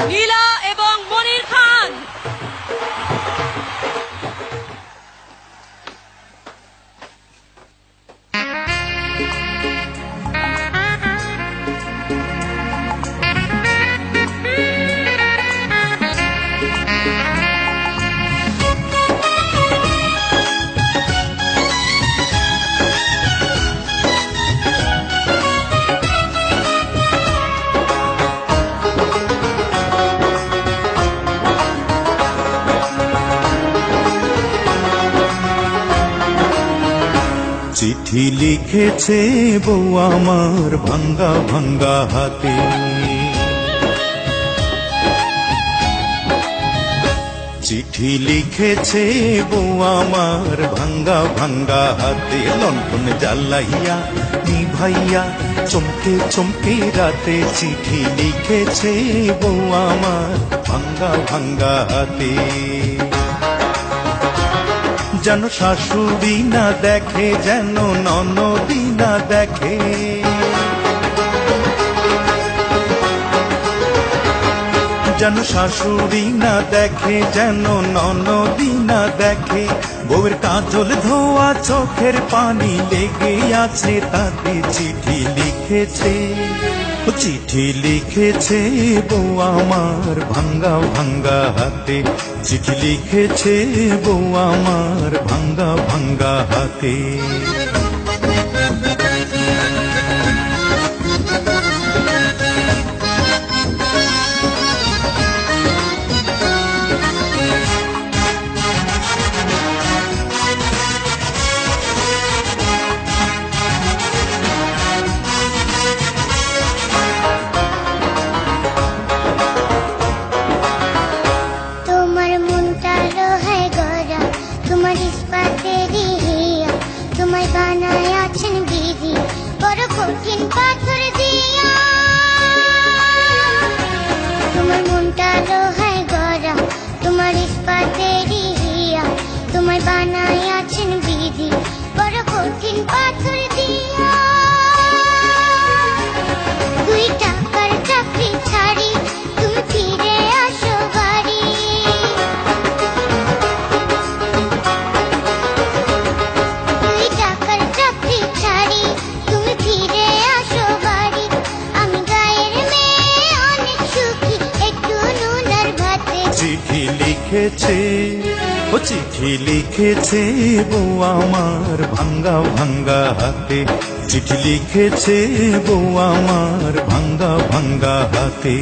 নীলা এবং মনির খান। চিঠি লিখেছে বউ আমার ভাঙ্গা ভাঙ্গা হাতে, চিঠি লিখেছে বউ আমার ভাঙ্গা ভাঙ্গা হাতে। লণ্ঠন জ্বালাইয়া নিভাইয়া চমকে চমকে রাতে, চিঠি লিখেছে বউ আমার ভাঙ্গা ভাঙ্গা হাতে। যেন শাশুড়ি না দেখে, যেন ননদি না দেখে, যেন শাশুড়ি না দেখে, যেন ননদি না দেখে। বউয়ের কাজল ধোয়া চোখের পানি লেগে আছে তাতে, চিঠি লিখেছে, চিঠি লিখেছে বউ আমার ভাঙ্গা ভাঙ্গা হাতে, চিঠি লিখেছে বউ আমার ভাঙ্গা ভাঙ্গা হাতে। তোমায় বানায় আছেন বিধি বড় কঠিন পাথর দিয়া, তোমার মনটা লোহায় গড়া, তোমার ইস্পাতেরই হিয়া। তোমায় বানায় আছেন বিধি বড় কঠিন পাথর দিয়া। দুই টাকার চাকরি ছাড়ি তুমি ফিরে আসো বাড়ি, চিঠি লিখেছে, ও চিঠি লিখেছে বউ আমার ভাঙ্গা ভাঙ্গা হাতে, চিঠি লিখেছে বউ আমার ভাঙ্গা ভাঙ্গা হাতে।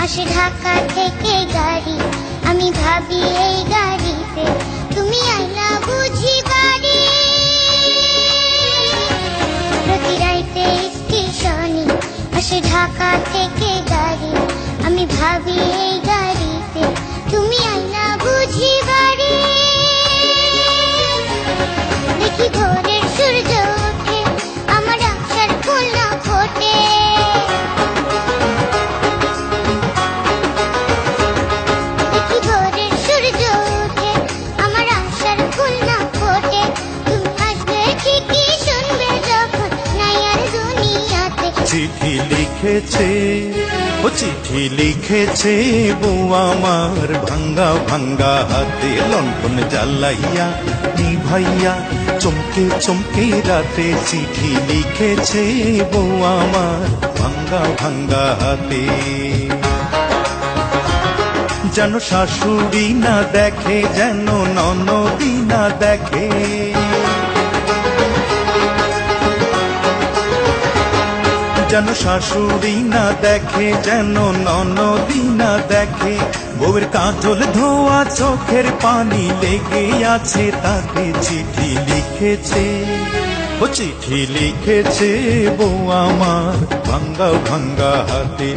আসে ঢাকা থেকে গাড়ি, আমি ভাবি এই গাড়িতে তুমি আইলা বুঝি বাড়ি। প্রতি রাইতে স্টেশনে আসে ঢাকা থেকে গাড়ি, আমি ভাবি এই গাড়িতে তুমি আইলা বুঝি বাড়ি। দেখি ভোরের সূর্য ওঠে, আমার আশার ফুল না ফোটে, চিঠি লিখেছে, ও চিঠি লিখেছে বউ আমার ভাঙ্গা ভাঙ্গা হাতে। লণ্ঠন জ্বালাইয়া নিভাইয়া চমকে চমকে রাতে, চিঠি লিখেছে বউ আমার ভাঙ্গা ভাঙ্গা হাতে। যেন শাশুড়ি না দেখে, যেন ননদি না দেখে, যেন শাশুড়ি না দেখে, যেন ননদি না দেখে। বউয়ের কাজল ধোয়া চোখের পানি লেগে আছে তাতে, চিঠি লিখেছে, ও চিঠি লিখেছে বউ আমার ভাঙ্গা ভাঙ্গা হাতে।